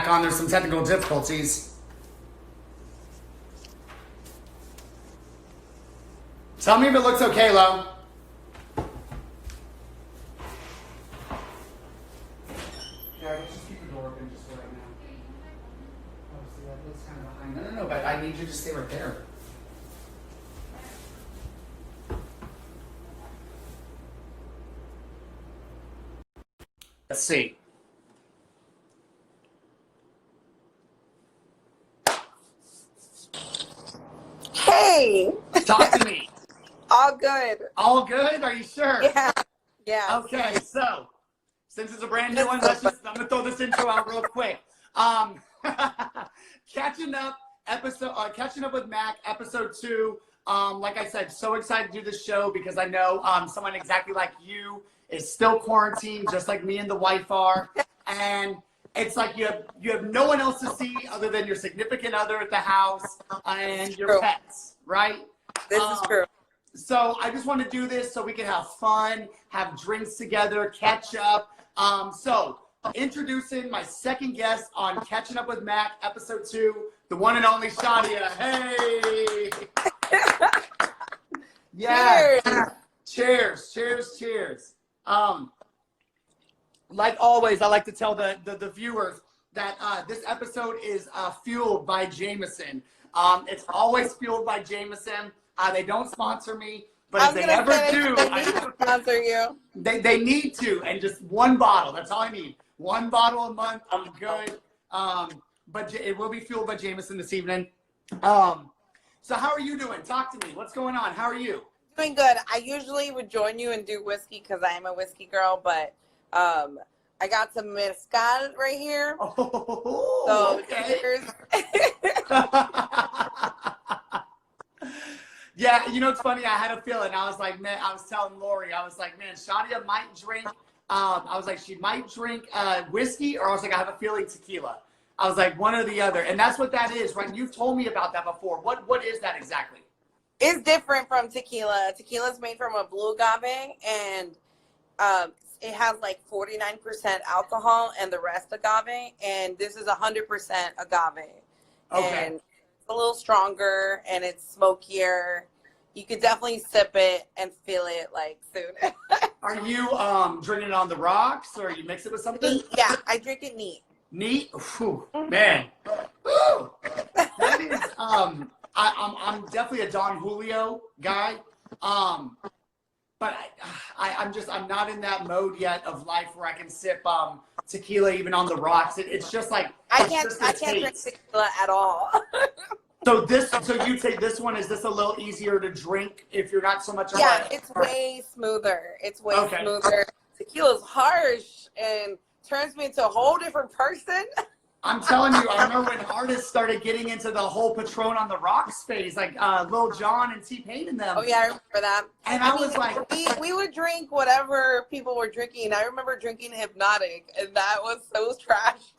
back on. There's some technical difficulties. Tell me if it looks okay, Lo. Yeah, let's just keep the door open just for right now. Oh, see, that looks kind of behind. No, but I need you to stay right there. Let's see. Hey, Talk to me. all good. All good? Are you sure? Yeah, yeah. Okay, so since it's a brand new one, I'm gonna throw this intro out real quick. Catching up catching up with Mac, episode 2. Like I said, so excited to do this show because I know someone exactly like you is still quarantined, just like me and the wife are, and it's like you have no one else to see other than your significant other at the house and your pets, right? This is true. So I just want to do this so we can have fun, have drinks together, catch up. So introducing my second guest on Catching Up with Mac, episode 2, the one and only Shadia. Hey! Yeah. Cheers. Cheers. Like always, I like to tell the viewers that this episode is fueled by Jameson. It's always fueled by Jameson. They don't sponsor me, but if they ever do, sponsor you. They need to, and just one bottle. That's all I need. One bottle a month. I'm good. But it will be fueled by Jameson this evening. So how are you doing? Talk to me. What's going on? How are you? Doing good. I usually would join you and do whiskey because I am a whiskey girl, but I got some mezcal right here. Oh, so okay. cheers. Yeah, you know, it's funny. I had a feeling. I was like, man, I was telling Lori, I was like, man, Shadia might drink. I was like, she might drink whiskey, or I was like, I have a feeling tequila. I was like, one or the other. And that's what that is, right? You've told me about that before. What is that exactly? It's different from tequila. Tequila is made from a blue agave, and it has like 49% alcohol and the rest agave. And this is 100% agave. Okay. And it's a little stronger, and it's smokier. You could definitely sip it and feel it like soon. Are you drinking it on the rocks, or you mix it with something? Yeah, I drink it neat. Neat? Whew, man. Whew. That is, I'm definitely a Don Julio guy. But I'm not in that mode yet of life where I can sip tequila even on the rocks. It's just like I can't drink tequila at all. So you'd say this one, is this a little easier to drink if you're not so much of it's way smoother. It's way smoother. Tequila's harsh and turns me into a whole different person. I'm telling you, I remember when artists started getting into the whole Patron on the rocks phase, like Lil Jon and T-Pain and them. Oh yeah, I remember that. And I was like, we would drink whatever people were drinking. I remember drinking Hypnotic, and that was so trash.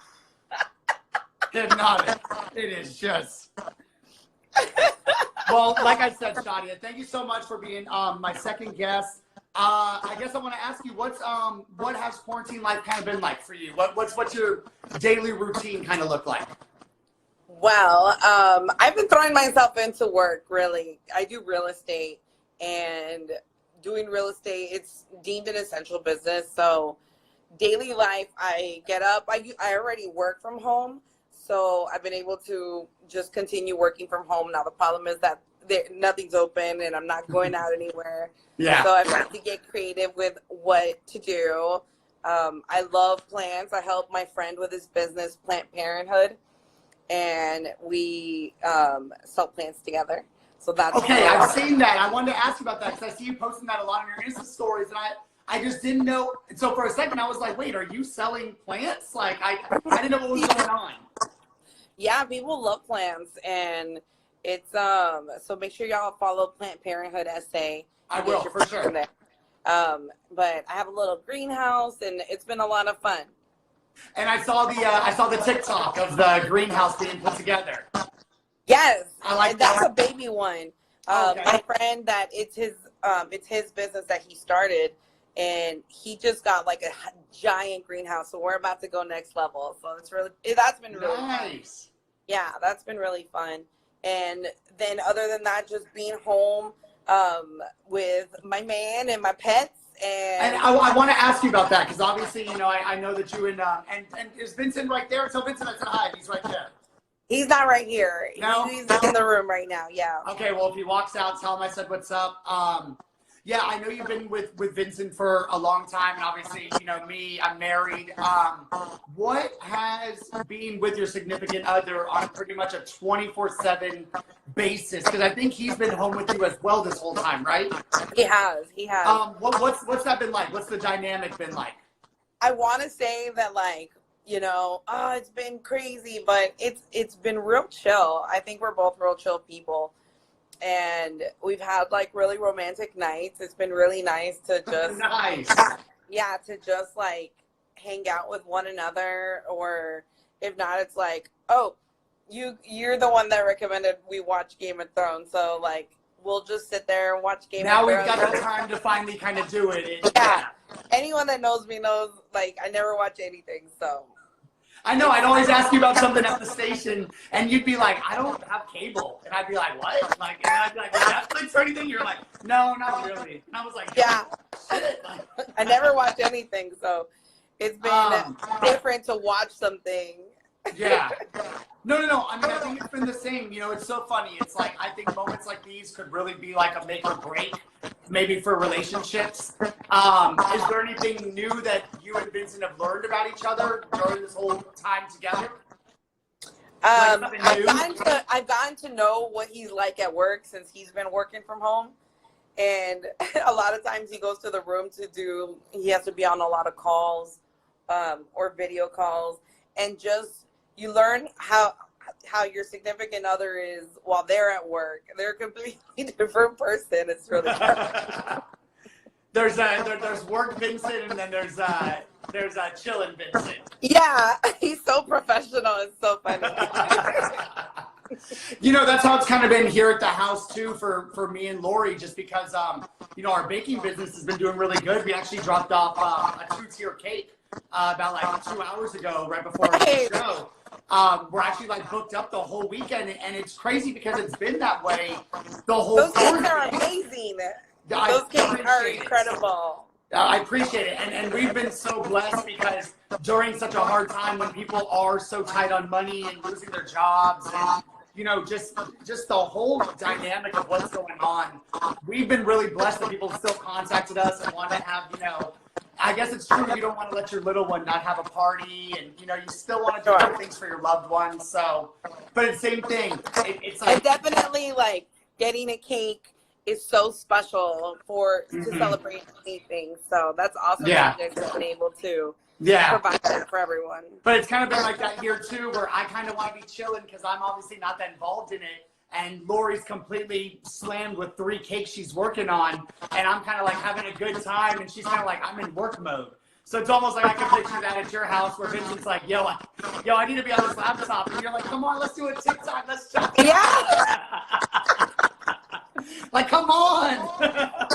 Hypnotic. It is just. Well, like I said, Shadia, thank you so much for being my second guest. I guess I want to ask you, what has quarantine life kind of been like for you? What's your daily routine kind of look like? Well, I've been throwing myself into work, really. I do real estate, and doing real estate, it's deemed an essential business. So daily life, I get up. I already work from home, so I've been able to just continue working from home. Now, the problem is that nothing's open, and I'm not going out anywhere. Yeah. So I've had to get creative with what to do. I love plants. I help my friend with his business, Plant Parenthood, and we sell plants together. So that's okay. I've seen that. I wanted to ask you about that because I see you posting that a lot on your Insta stories, and I just didn't know. So for a second, I was like, wait, are you selling plants? Like I didn't know what was going on. Yeah, people love plants, and it's so make sure y'all follow Plant Parenthood SA. I will, for sure. There. But I have a little greenhouse, and it's been a lot of fun. And I saw the TikTok of the greenhouse being put together. Yes, I like that's that. a baby one. Okay. My friend, that it's his business that he started, and he just got like a giant greenhouse. So we're about to go next level. So that's been really nice. Fun. Yeah, that's been really fun. And then other than that, just being home with my man and my pets. And I want to ask you about that because obviously, you know, I know that you and is Vincent right there? Tell Vincent I said hi. He's right there. He's not right here. No? He's in the room right now. Yeah. Okay. Well, if he walks out, tell him I said what's up. Yeah, I know you've been with Vincent for a long time, and obviously, you know me, I'm married. What has being with your significant other on pretty much a 24/7 basis? Because I think he's been home with you as well this whole time, right? He has. What's that been like? What's the dynamic been like? I want to say that, like, you know, it's been crazy, but it's been real chill. I think we're both real chill people. And we've had like really romantic nights. It's been really nice to just to just like hang out with one another, or if not, it's like, oh, you're the one that recommended we watch Game of Thrones, so like we'll just sit there and watch Game of Thrones. Now we've got the time to finally kind of do it. Yeah. Anyone that knows me knows like I never watch anything, so. I know, I'd always ask you about something at the station, and you'd be like, I don't have cable. And I'd be like, what? Like, and I'd be like, Netflix or anything? You're like, no, not really. And I was like, yeah. I never watch anything, so it's been different to watch something. Yeah. No. I mean, I think it's been the same. You know, it's so funny. It's like, I think moments like these could really be like a make or break, maybe for relationships. Is there anything new that you and Vincent have learned about each other during this whole time together? I've gotten to know what he's like at work since he's been working from home. And a lot of times he goes to the room he has to be on a lot of calls or video calls. And just, you learn how your significant other is while they're at work. They're a completely different person. It's really fun. There's work Vincent, and then there's chillin' Vincent. Yeah, he's so professional. It's so funny. You know, that's how it's kind of been here at the house too for me and Lori, just because you know, our baking business has been doing really good. We actually dropped off a 2-tier cake about like 2 hours ago, right before the show. We're actually like booked up the whole weekend, and it's crazy because it's been that way the whole. Those cakes are amazing. Those cakes are incredible. I appreciate it, and we've been so blessed because during such a hard time when people are so tight on money and losing their jobs, and you know, just the whole dynamic of what's going on, we've been really blessed that people still contacted us and want to have, you know. I guess it's true, you don't want to let your little one not have a party, and you know, you still want to do other things for your loved ones. So, but it's the same thing. It's like, definitely like getting a cake is so special to celebrate anything. So that's awesome that you guys have been able to provide that for everyone. But it's kind of been like that here too, where I kind of want to be chilling because I'm obviously not that involved in it. And Lori's completely slammed with 3 cakes she's working on, and I'm kind of like having a good time, and she's kind of like, I'm in work mode. So it's almost like I can picture that at your house where Vincent's like, yo, I need to be on this laptop, and you're like, come on, let's do a TikTok, let's chat. Yeah. Like, come on.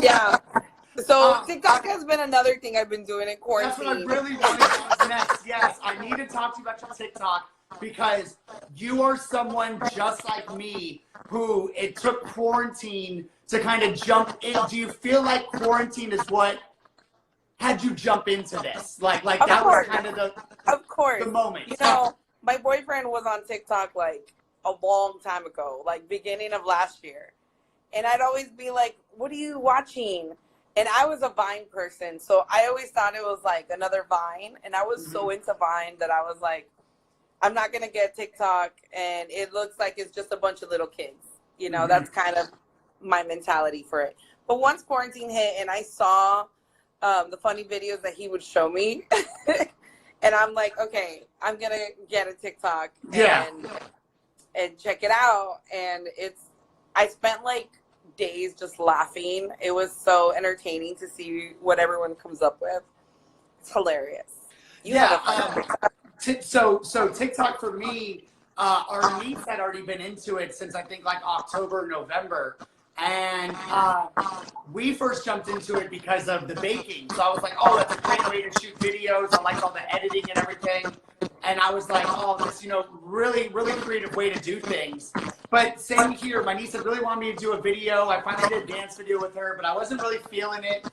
Yeah. So TikTok has been another thing I've been doing in quarantine. That's what I really wanted to do next. Yes, I need to talk to you about your TikTok. Because you are someone just like me who it took quarantine to kind of jump in. Do you feel like quarantine is what had you jump into this? Like that was kind of the moment. You know, my boyfriend was on TikTok like a long time ago, like beginning of last year. And I'd always be like, what are you watching? And I was a Vine person, so I always thought it was like another Vine. And I was so into Vine that I was like, I'm not going to get TikTok, and it looks like it's just a bunch of little kids. You know, that's kind of my mentality for it. But once quarantine hit and I saw the funny videos that he would show me, and I'm like, okay, I'm going to get a TikTok and check it out. And I spent like days just laughing. It was so entertaining to see what everyone comes up with. It's hilarious. So TikTok for me, our niece had already been into it since I think like October, November. And we first jumped into it because of the baking. So I was like, oh, that's a great way to shoot videos. I like all the editing and everything. And I was like, oh, this, really, really creative way to do things. But same here. My niece had really wanted me to do a video. I finally did a dance video with her, but I wasn't really feeling it.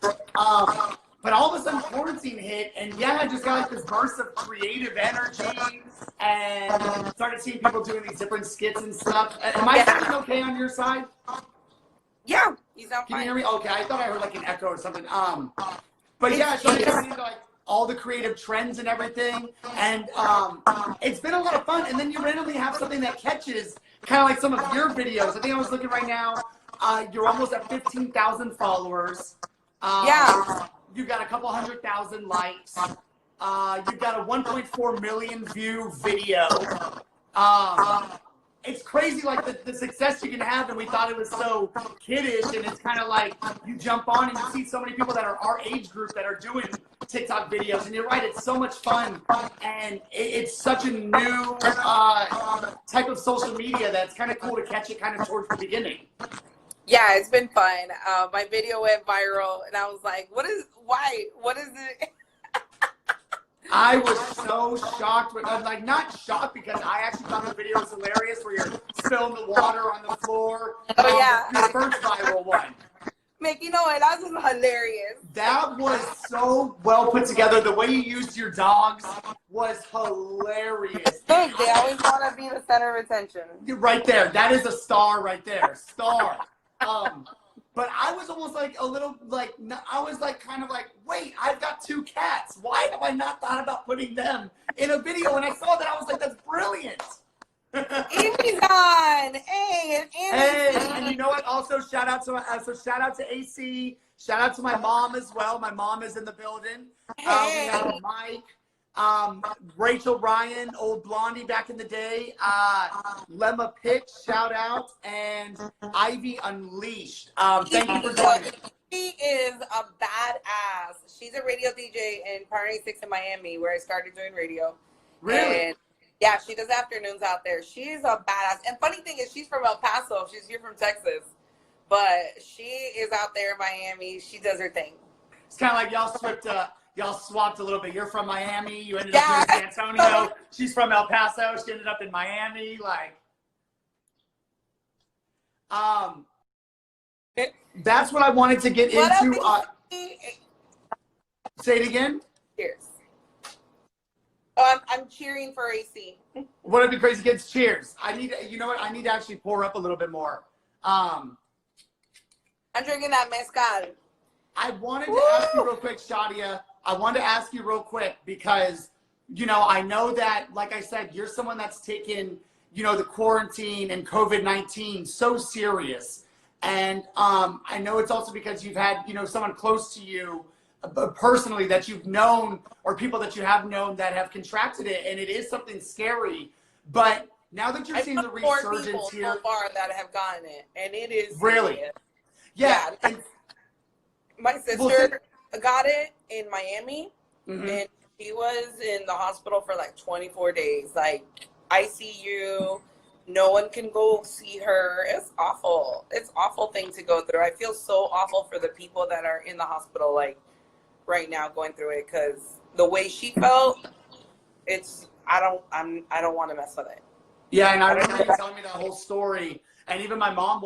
But all of a sudden quarantine hit, and yeah, I just got like this burst of creative energy and started seeing people doing these different skits and stuff. Am I sounding okay on your side? Yeah, you sound fine. Can you hear me? Okay, I thought I heard like an echo or something. But yeah, so I got into like all the creative trends and everything, and it's been a lot of fun. And then you randomly have something that catches, kind of like some of your videos. I think I was looking right now. You're almost at 15,000 followers. Yeah. You've got a couple 100,000 likes. You've got a 1.4 million view video. It's crazy, like the success you can have, and we thought it was so kiddish, and it's kind of like you jump on and you see so many people that are our age group that are doing TikTok videos, and you're right, it's so much fun, and it's such a new type of social media that's kind of cool to catch it kind of towards the beginning. Yeah, it's been fun. My video went viral, and I was like, what is it? I was so shocked. Like, not shocked because I actually thought the video was hilarious where you're spilling the water on the floor. Oh, yeah. The first viral one. Making noise. That was hilarious. That was so well put together. The way you used your dogs was hilarious. Look, they always want to be the center of attention. You're right there. That is a star right there. Star. But I was almost like a little like, I was like kind of like, wait, I've got 2 cats. Why have I not thought about putting them in a video? And I saw that, I was like, that's brilliant. Amy's on. Hey, and you know what? Also, shout out to AC. Shout out to my mom as well. My mom is in the building. Hey. We have Mike. Rachel Ryan, old blondie back in the day, Lemma Pitch, shout out, and Ivy Unleashed. Thank you for joining. She is a badass. She's a radio DJ in Party 6 in Miami, where I started doing radio. Really? And yeah, she does afternoons out there. She's a badass. And funny thing is, she's from El Paso. She's here from Texas. But she is out there in Miami. She does her thing. It's kind of like y'all swapped a little bit. You're from Miami. You ended up in San Antonio. She's from El Paso. She ended up in Miami. Like, that's what I wanted to get into. Say it again. Cheers. Oh, I'm cheering for AC. What would be crazy kids? Cheers. You know what? I need to actually pour up a little bit more. I'm drinking that mezcal. I wanted to ask you real quick, Shadia. I wanted to ask you real quick because, I know that, like I said, you're someone that's taken, the quarantine and COVID-19 so serious. And I know it's also because you've had, someone close to you personally that you've known or people that you have known that have contracted it. And it is something scary. But now that you're seeing the resurgence here. So far that have gotten it. And it is. Really? Serious. Yeah. And, my sister got it in Miami, and she was in the hospital for like 24 days. Like, ICU, no one can go see her. It's awful. It's an awful thing to go through. I feel so awful for the people that are in the hospital, like, right now going through it, because the way she felt, I don't want to mess with it. Yeah, and I remember you telling me that whole story, and even my mom,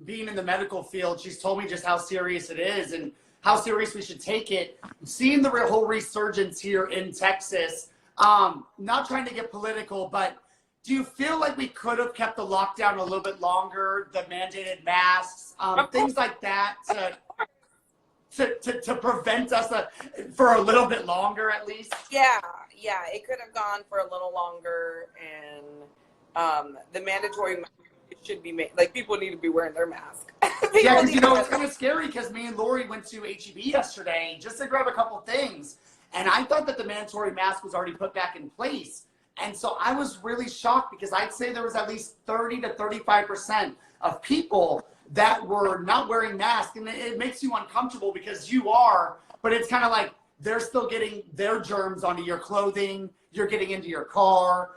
being in the medical field, she's told me just how serious it is and how serious we should take it. Seeing the whole resurgence here in Texas, not trying to get political, but do you feel like we could have kept the lockdown a little bit longer, the mandated masks, things like that to prevent us for a little bit longer at least? Yeah, it could have gone for a little longer, and the mandatory should be made. Like, people need to be wearing their mask. Yeah, because it's kind of scary because me and Lori went to HEB yesterday just to grab a couple things, and I thought that the mandatory mask was already put back in place, and so I was really shocked because I'd say there was at least 30 to 35% of people that were not wearing masks, and it makes you uncomfortable because you are, but it's kind of like they're still getting their germs onto your clothing, you're getting into your car.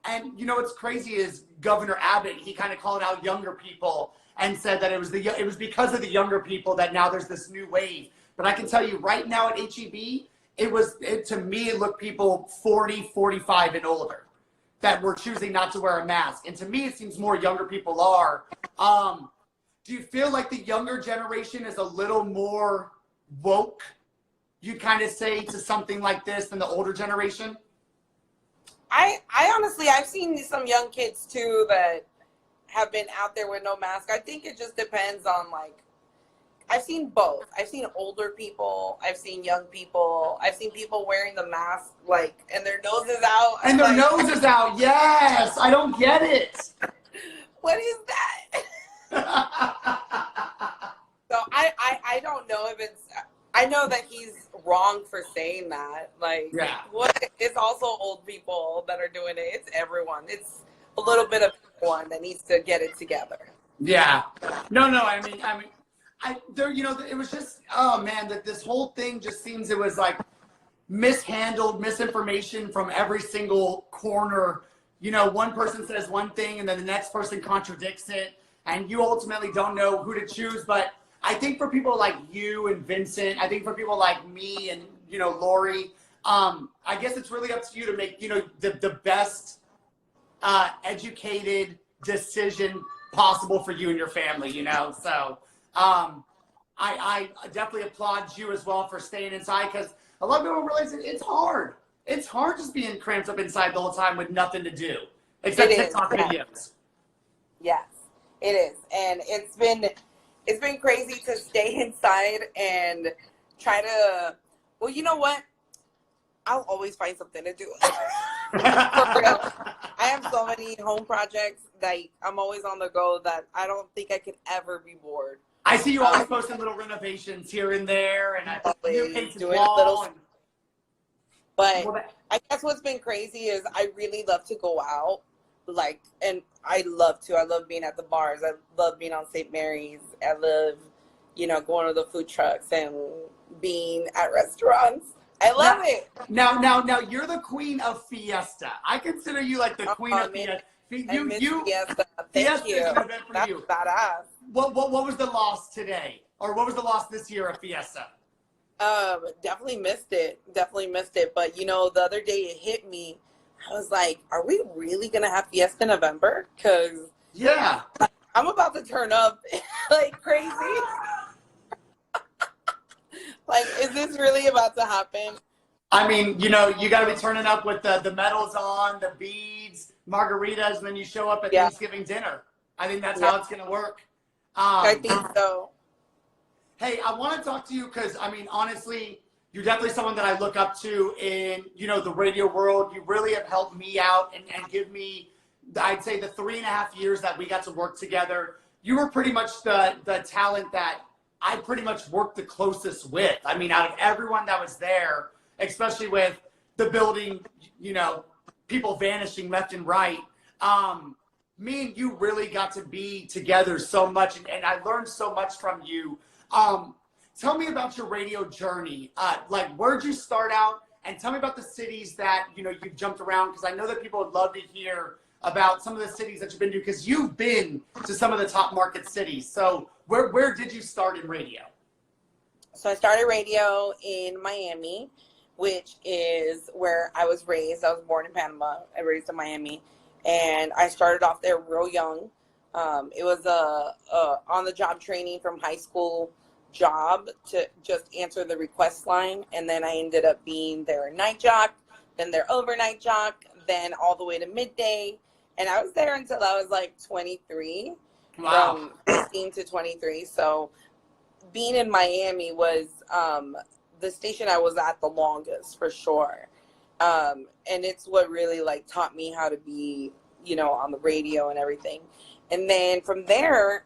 And you know what's crazy is Governor Abbott, he kind of called out younger people and said that it was because of the younger people that now there's this new wave. But I can tell you right now at HEB, to me, it looked people 40, 45 and older that were choosing not to wear a mask. And to me, it seems more younger people are. Do you feel like the younger generation is a little more woke, you kind of say, to something like this than the older generation? I honestly, I've seen some young kids too that have been out there with no mask. I think it just depends on, like, I've seen both. I've seen older people. I've seen young people. I've seen people wearing the mask, like, and their nose is out. And their nose is out. Yes. I don't get it. What is that? So I don't know if it's, I know that he's wrong for saying that. Like, yeah. It's also old people that are doing it. It's everyone. It's a little bit of everyone that needs to get it together. Yeah. No, I mean, there, you know, it was just, oh man, that this whole thing just seems, it was like mishandled, misinformation from every single corner. You know, one person says one thing and then the next person contradicts it, and you ultimately don't know who to choose. But I think for people like you and Vincent, I think for people like me and, you know, Lori, I guess it's really up to you to make, you know, the best educated decision possible for you and your family, you know. So I definitely applaud you as well for staying inside, because a lot of people don't realize it's hard. It's hard just being cramped up inside the whole time with nothing to do except TikTok videos. Yes, it is. And it's been crazy to stay inside and try to, well, you know what? I'll always find something to do. For real. I have so many home projects that I'm always on the go that I don't think I could ever be bored. I see you always posting little renovations here and there, and always doing little. But I guess what's been crazy is I really love to go out, like, and I love being at the bars. I love being on St. Mary's. I love, you know, going to the food trucks and being at restaurants. I love it. Now, you're the queen of Fiesta. I consider you like the queen of Fiesta. Fiesta. Thank you. Is an event for That's you. badass. What was the loss today, or what was the loss this year at Fiesta? Definitely missed it. But you know, the other day it hit me. I was like, "Are we really gonna have Fiesta in November?" Because yeah, I'm about to turn up like crazy. Like, is this really about to happen? I mean, you know, you got to be turning up with the medals on, the beads, margaritas, and then you show up at Thanksgiving dinner. I think that's how it's going to work. I think so. Hey, I want to talk to you because, I mean, honestly, you're definitely someone that I look up to in, you know, the radio world. You really have helped me out and give me, I'd say, the 3.5 years that we got to work together. You were pretty much the talent that I pretty much worked the closest with. I mean, out of everyone that was there, especially with the building, you know, people vanishing left and right. Me and you really got to be together so much, and I learned so much from you. Tell me about your radio journey. Like, where'd you start out? And tell me about the cities that, you know, you've jumped around, because I know that people would love to hear about some of the cities that you've been to, because you've been to some of the top market cities. So where did you start in radio? So I started radio in Miami, which is where I was raised. I was born in Panama. I raised in Miami. And I started off there real young. It was a on-the-job training from high school job to just answer the request line. And then I ended up being their night jock, then their overnight jock, then all the way to midday. And I was there until I was like 23. Wow. From 16 to 23. So being in Miami was the station I was at the longest, for sure. And it's what really like taught me how to be, you know, on the radio and everything. And then from there,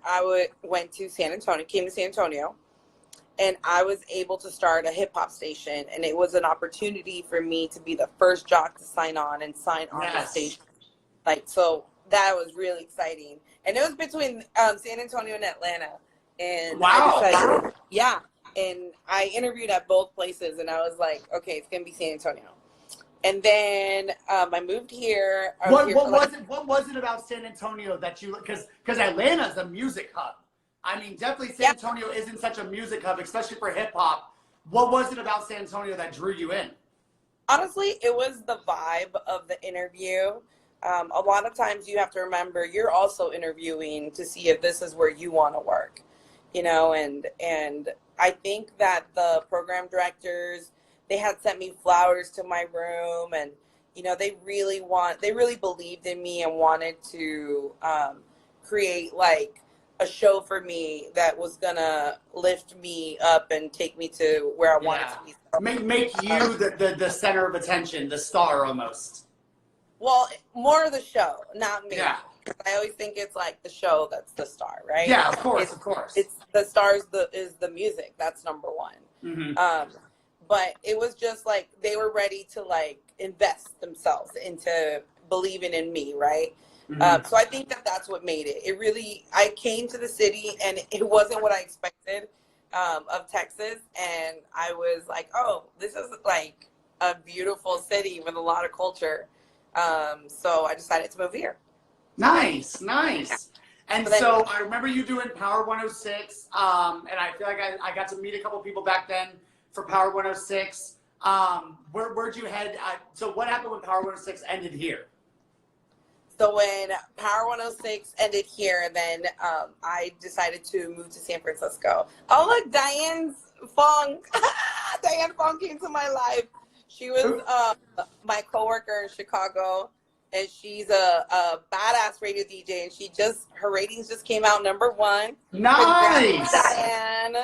went to San Antonio, came to San Antonio, and I was able to start a hip hop station. And it was an opportunity for me to be the first jock to sign on the station. Like, so that was really exciting. And it was between San Antonio and Atlanta. And wow. I decided, yeah. And I interviewed at both places, and I was like, okay, it's going to be San Antonio. And then I moved here. What was it about San Antonio that you, because Atlanta's a music hub. I mean, definitely San Antonio isn't such a music hub, especially for hip hop. What was it about San Antonio that drew you in? Honestly, it was the vibe of the interview. A lot of times you have to remember you're also interviewing to see if this is where you want to work, you know, and I think that the program directors, they had sent me flowers to my room, and you know, they really believed in me and wanted to create like a show for me that was gonna lift me up and take me to where I wanted to be. Make you the center of attention, the star almost. Well, more of the show, not me. Yeah. I always think it's like the show that's the star, right? Yeah, of course, of course. It's the stars is the music. That's number one. Mm-hmm. But it was just like they were ready to like invest themselves into believing in me, right? Mm-hmm. So I think that that's what made it. It really, I came to the city and it wasn't what I expected of Texas. And I was like, oh, this is like a beautiful city with a lot of culture. So I decided to move here. Nice, nice. Yeah. And so I remember you doing Power 106, and I feel like I got to meet a couple people back then for Power 106. Where'd you head? So what happened when Power 106 ended here? So when Power 106 ended here, then I decided to move to San Francisco. Oh, look, Diane Fong. Diane Fong came to my life. She was my coworker in Chicago, and she's a badass radio DJ, and her ratings just came out #1. Nice! Diane.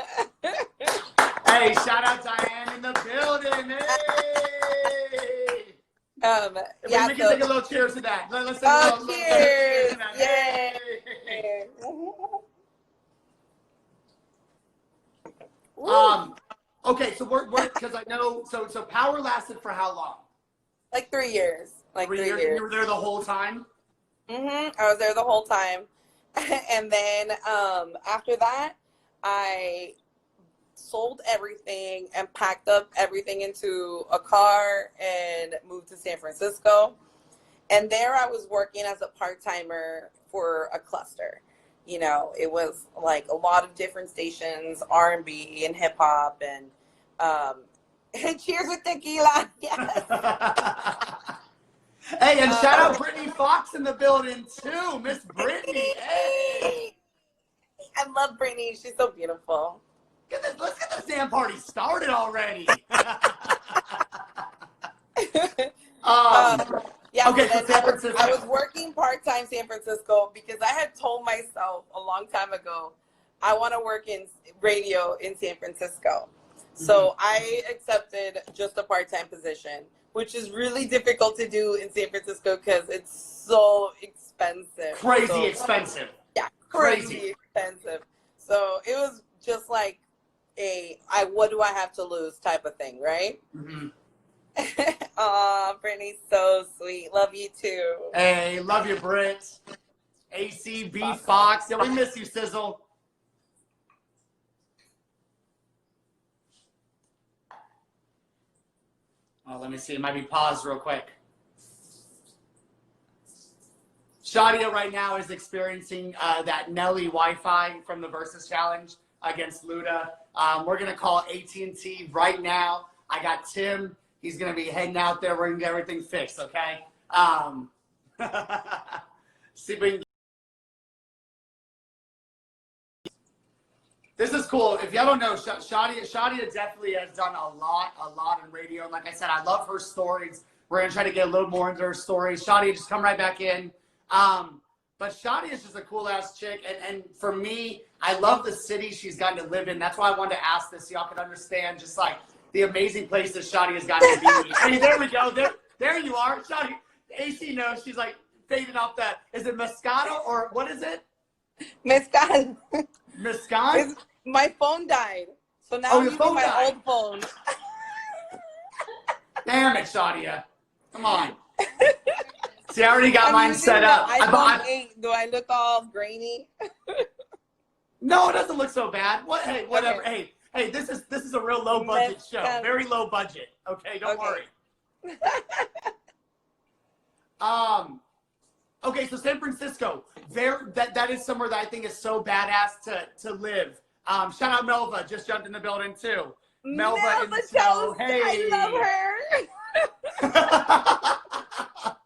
Hey, shout out Diane in the building. Hey! Yeah, we can take a little cheers to that. Let's take a little cheers to that. Yay! Hey. Okay, so we're because I know so Power lasted for how long? Like 3 years. Like 3 years. You were there the whole time? I was there the whole time. And then after that, I sold everything and packed up everything into a car and moved to San Francisco. And there I was working as a part-timer for a cluster. You know, it was like a lot of different stations, R&B and hip hop, and cheers with tequila. Yes. Hey, and shout out Brittany Fox in the building too, Miss Brittany. Hey. I love Brittany. She's so beautiful. Let's get this damn party started already. Yeah, okay, so San Francisco. I was working part-time San Francisco because I had told myself a long time ago, I want to work in radio in San Francisco. So I accepted just a part-time position, which is really difficult to do in San Francisco because it's so expensive. Crazy expensive. Yeah, crazy expensive. So it was just like what do I have to lose type of thing, right? Mm-hmm. Aw, Brittany's so sweet. Love you too. Hey, love you, Britt. ACB Fox. Yeah, we miss you, Sizzle. Oh, let me see. It might be paused real quick. Shadia right now is experiencing that Nelly Wi-Fi from the Versus Challenge against Luda. We're going to call AT&T right now. I got Tim. He's going to be heading out there. We're going to get everything fixed, okay? See if we can... This is cool. If y'all don't know, Shadia definitely has done a lot in radio. And like I said, I love her stories. We're going to try to get a little more into her stories. Shadia, just come right back in. But Shadia is just a cool-ass chick. And for me, I love the city she's gotten to live in. That's why I wanted to ask this so y'all can understand just like the amazing place that Shadia has gotten to be. Hey, there we go. There you are. Shadia, AC knows. She's like fading off that. Is it Moscato or what is it? Mescal. Mescal? My phone died. So now I'm using my old phone. Damn it, Shadia. Come on. See, I already got mine set up. iPhone 8. Do I look all grainy? No, it doesn't look so bad. What? Hey, whatever. Okay. Hey, this is a real low budget show. Very low budget. Okay, don't worry. Okay, so San Francisco, that is somewhere that I think is so badass to live. Shout out Melva, just jumped in the building too. Melva in the show. Hey, I love her.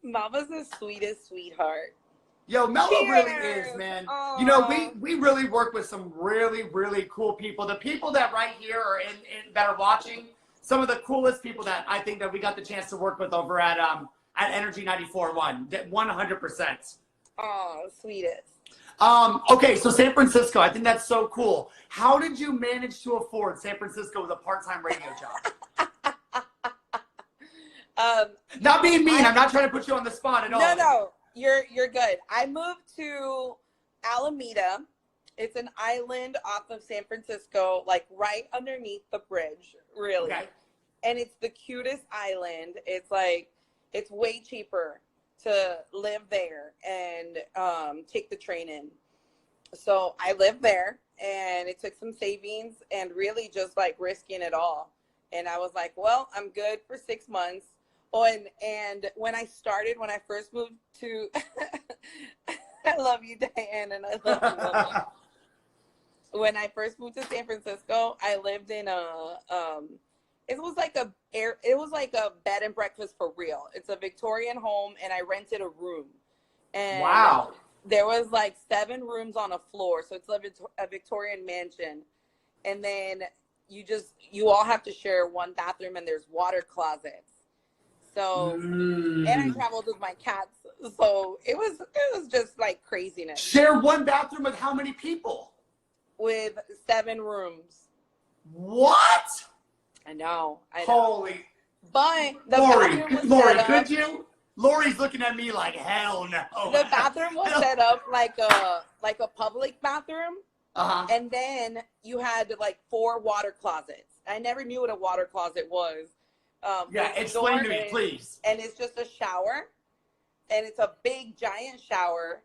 Mama's the sweetest sweetheart. Yo, Melva Cheers. really is, man. Aww. You know, we really work with some really, really cool people. The people that right here are that are watching, some of the coolest people that I think that we got the chance to work with over at Energy 94.1, 100%. Oh, sweetest. Okay, so San Francisco, I think that's so cool. How did you manage to afford San Francisco with a part-time radio job? Not being mean, I'm not trying to put you on the spot at all. No, you're good. I moved to Alameda. It's an island off of San Francisco, like right underneath the bridge, really. Okay. And it's the cutest island. It's like, it's way cheaper to live there and take the train in. So I lived there, and it took some savings and really just like risking it all. And I was like, well, I'm good for 6 months. Oh, and when I first moved to, I love you, Diane, and I love you, Mama. When I first moved to San Francisco, I lived in it was like a bed and breakfast for real. It's a Victorian home, and I rented a room. And wow. There was like 7 rooms on a floor, so it's a Victorian mansion. And then you all have to share one bathroom, and there's water closets. So, and I traveled with my cats, so it was just like craziness. Share one bathroom with how many people? With 7 rooms. What? I know. Holy. But the Lori, could you? Lori's looking at me like, hell no. The bathroom was set up like a public bathroom. Uh-huh. And then you had like 4 water closets. I never knew what a water closet was. Explain to me, please. And it's just a shower, and it's a big giant shower,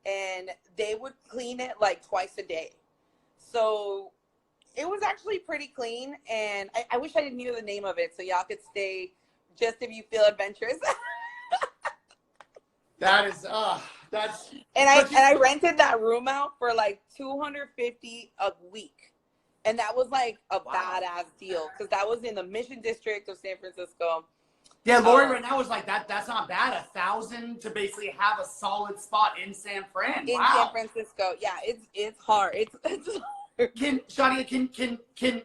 and they would clean it like twice a day. So it was actually pretty clean, and I wish I knew the name of it so y'all could stay just if you feel adventurous. That is that's and I rented that room out for like $250 a week. And that was like a badass deal, because that was in the Mission District of San Francisco. Yeah, Lori right now is like that's not bad. $1,000 to basically have a solid spot in San Fran. In San Francisco, yeah, it's hard. It's hard. Shadia,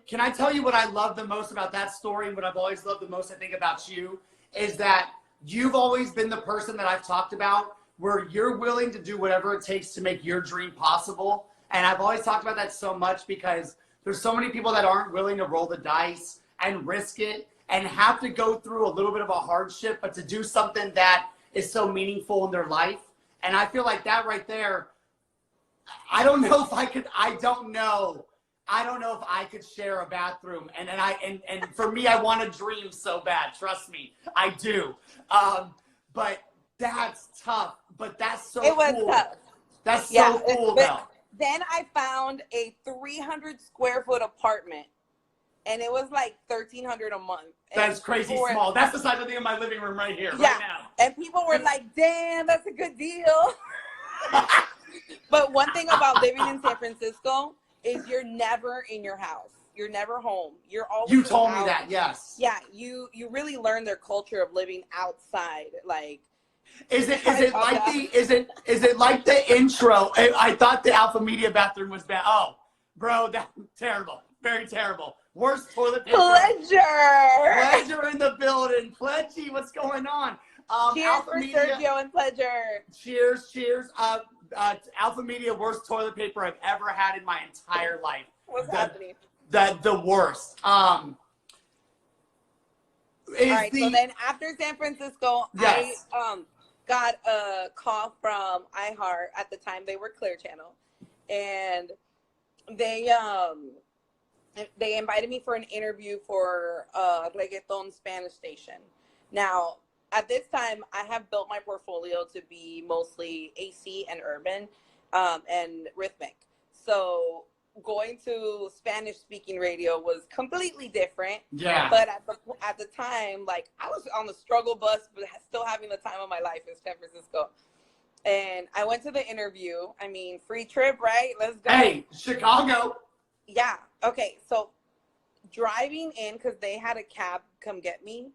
can I tell you what I love the most about that story? What I've always loved the most, I think, about you is that you've always been the person that I've talked about where you're willing to do whatever it takes to make your dream possible. And I've always talked about that so much because there's so many people that aren't willing to roll the dice and risk it and have to go through a little bit of a hardship, but to do something that is so meaningful in their life. And I feel like that right there, I don't know if I could share a bathroom. And for me, I want to dream so bad. Trust me, I do. But that's tough. But that's so cool. It was tough. That's so cool though. Then I found a 300 square foot apartment, and it was like $1,300 a month. That's crazy small. That's the size of the in my living room right here, right now. And people were like, "Damn, that's a good deal." But one thing about living in San Francisco is you're never in your house. You're never home. You're always. You told me that, yes. Yeah, you really learn their culture of living outside, like. Is it like the intro? I thought the Alpha Media bathroom was bad. Oh, bro, that's terrible. Very terrible. Worst toilet paper. Pleasure in the building. Pledgy, what's going on? Cheers Alpha for Media, Sergio and Pleasure. Cheers. Alpha Media, worst toilet paper I've ever had in my entire life. What's happening? The worst. All right, so then after San Francisco, yes. I got a call from iHeart. At the time, they were Clear Channel, and they invited me for an interview for a reggaeton Spanish station. Now, at this time, I have built my portfolio to be mostly AC and urban and rhythmic. So going to Spanish speaking radio was completely different. Yeah. But at the time, like, I was on the struggle bus, but still having the time of my life in San Francisco. And I went to the interview. I mean, free trip, right? Let's go. Hey, Chicago. Yeah. Okay. So driving in, because they had a cab come get me,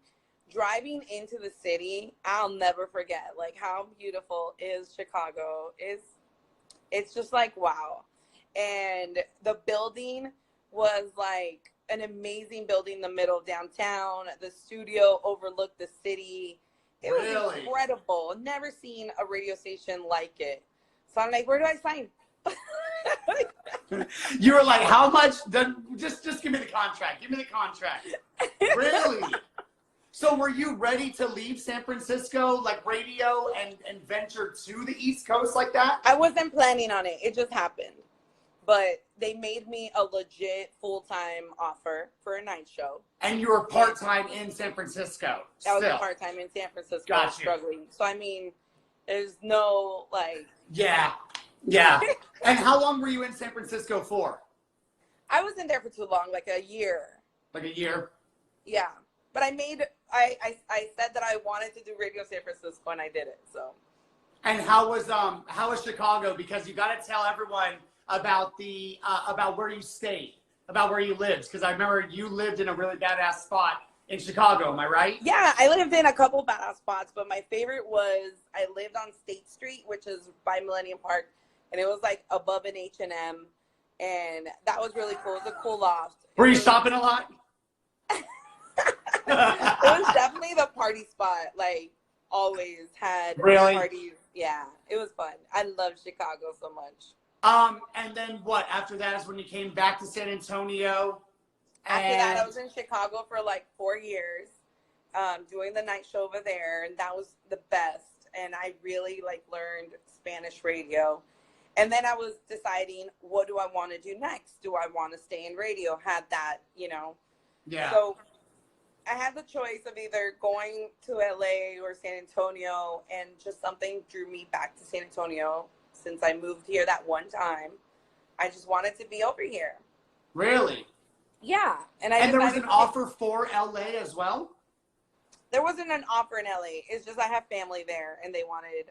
driving into the city, I'll never forget, like, how beautiful is Chicago. It's just like, wow. And the building was like an amazing building in the middle of downtown. The studio overlooked the city. It was incredible. Never seen a radio station like it. So I'm like, where do I sign? You were like, how much? Just give me the contract. Give me the contract. Really? So were you ready to leave San Francisco, like radio, and venture to the East Coast like that? I wasn't planning on it. It just happened. But they made me a legit full-time offer for a night show. And you were part-time in San Francisco. I was part-time in San Francisco, struggling. So, I mean, there's no, like... Yeah. Yeah. And how long were you in San Francisco for? I wasn't there for too long, like a year. Like a year? Yeah. But I said that I wanted to do Radio San Francisco, and I did it, so. And how was Chicago? Because you got to tell everyone about about where you stayed, about where you lived, because I remember you lived in a really badass spot in Chicago. Am I right? Yeah, I lived in a couple badass spots, but my favorite was I lived on State Street, which is by Millennium Park, and it was like above an H&M, and that was really cool. It was a cool loft. Were you shopping a lot? It was definitely the party spot. Like, always had parties. Yeah, it was fun. I love Chicago so much. And then what? After that is when you came back to San Antonio. After that, I was in Chicago for like 4 years, doing the night show over there, and that was the best. And I really like learned Spanish radio. And then I was deciding, what do I want to do next? Do I want to stay in radio? Had that, you know. Yeah. So I had the choice of either going to LA or San Antonio, and just something drew me back to San Antonio. Since I moved here that one time, I just wanted to be over here. Really? Yeah. And there was an offer for LA as well? There wasn't an offer in LA. It's just I have family there, and they wanted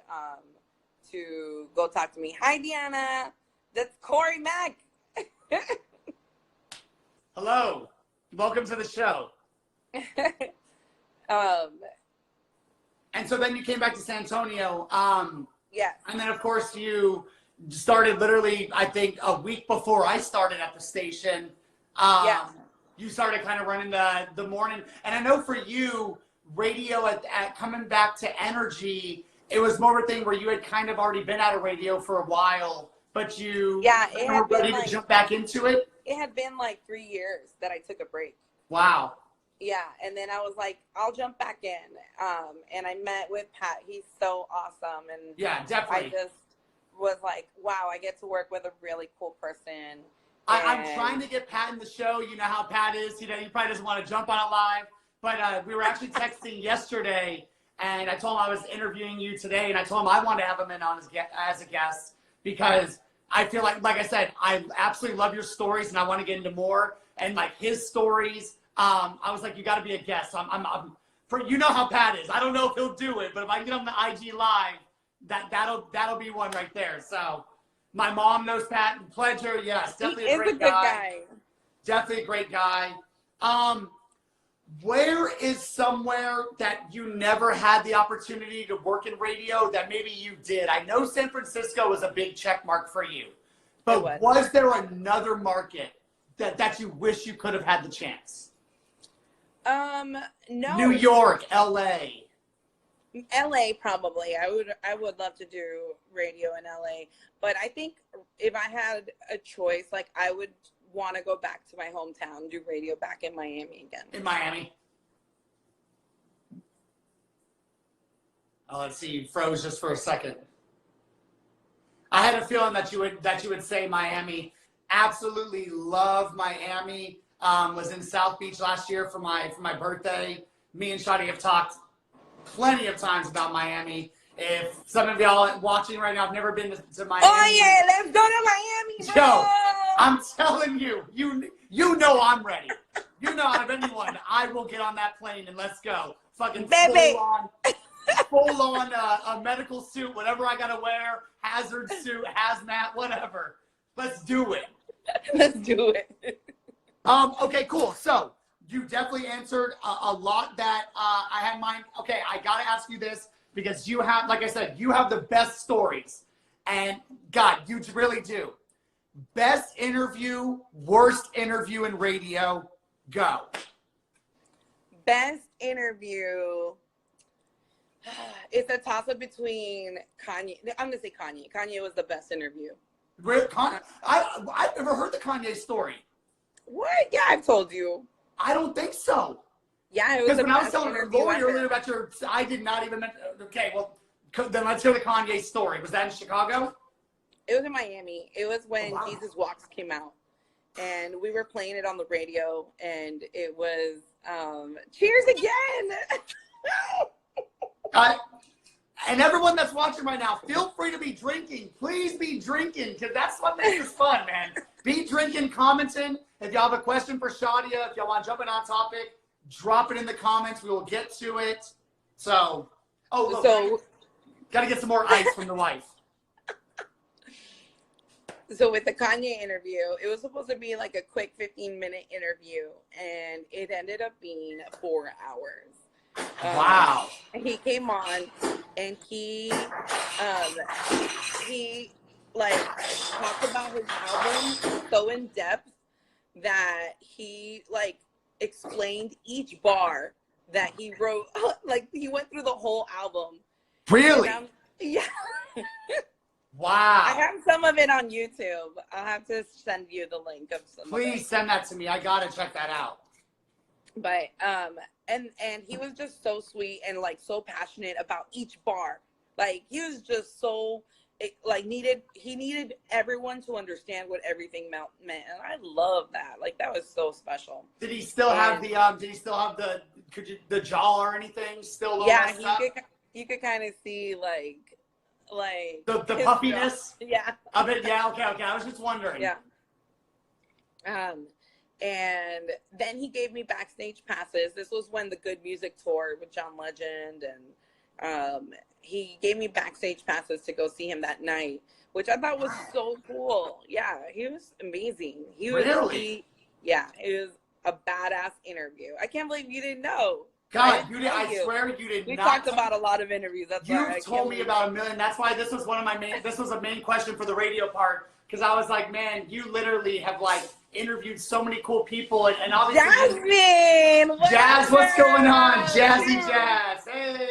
to go talk to me. Hi, Deanna. That's Corey Mack. Hello. Welcome to the show. And so then you came back to San Antonio. Yes. And then, of course, you started literally, I think, a week before I started at the station. Yes. You started kind of running the morning. And I know for you, radio at coming back to energy, it was more of a thing where you had kind of already been out of radio for a while, but you were ready to jump back into it? It had been like 3 years that I took a break. Wow. Yeah, and then I was like, I'll jump back in. And I met with Pat. He's so awesome. And yeah, definitely. I just was like, wow, I get to work with a really cool person. I'm trying to get Pat in the show. You know how Pat is. He probably doesn't want to jump on it live. But we were actually texting yesterday, and I told him I was interviewing you today, and I told him I wanted to have him in on as a guest because I feel like I said, I absolutely love your stories, and I want to get into more. And like his stories, I was like, you got to be a guest. You know how Pat is. I don't know if he'll do it, but if I can get on the IG live, that'll be one right there. So my mom knows Pat. Pleasure, yes, definitely a great guy. Definitely a great guy. Where is somewhere that you never had the opportunity to work in radio that maybe you did? I know San Francisco was a big check mark for you, but was there another market that you wish you could have had the chance? No. New York, LA. LA probably. I would love to do radio in LA, but I think if I had a choice, like I would want to go back to my hometown, do radio back in Miami again. In Miami. Oh, let's see. You froze just for a second. I had a feeling that you would say Miami. Absolutely love Miami. Was in South Beach last year for my birthday. Me and Shadia have talked plenty of times about Miami. If some of y'all watching right now have never been to Miami. Oh yeah, let's go to Miami. Yo, I'm telling you, you know I'm ready. You know, out of anyone, I will get on that plane and let's go. Fucking Baby. full on a medical suit, whatever I gotta wear, hazard suit, hazmat, whatever. Let's do it. Let's do it. Okay, cool. So you definitely answered a lot that I had in mind. Okay, I gotta ask you this because you have, like I said, you have the best stories, and God, you really do. Best interview, worst interview in radio. Go. Best interview. It's a toss-up between Kanye. I'm gonna say Kanye. Kanye was the best interview. I've never heard the Kanye story. What? Yeah, I've told you. I don't think so. Yeah, it was because when I was telling Lori ever. earlier about I did not even mention. Okay, well, then let's hear the Kanye story. Was that in Chicago? It was in Miami. It was when Jesus Walks came out, and we were playing it on the radio, and it was Cheers Again. And everyone that's watching right now, feel free to be drinking. Please be drinking, because that's what makes this fun, man. Be drinking, commenting. If y'all have a question for Shadia, if y'all want to jump in on topic, drop it in the comments. We will get to it. So, look, got to get some more ice from the wife. So with the Kanye interview, it was supposed to be like a quick 15-minute interview, and it ended up being 4 hours. Wow. He came on, and he like talked about his album so in depth that he like explained each bar that he wrote. Like he went through the whole album. Really? Yeah. Wow. I have some of it on YouTube. I'll have to send you the link of some. Please send that to me. I gotta check that out. But and he was just so sweet and like so passionate about each bar. Like he was just so he needed everyone to understand what everything meant, and I love that. Like that was so special. Did he still have the jaw or anything still? Yeah, you could kind of see like the puffiness. Yeah. Of it. Yeah. Okay. I was just wondering. Yeah. And then he gave me backstage passes. This was when the Good Music tour with John Legend, and he gave me backstage passes to go see him that night, which I thought was so cool. Yeah, he was amazing. It was a badass interview. I can't believe you didn't know. God, I swear you did not. We talked about a lot of interviews. That's why you told me about a million. That's why this was this was a main question for the radio part, because I was like, man, you literally have like interviewed so many cool people, and obviously Jasmine, Jazz, what's going on? Jazzy Jazz, hey.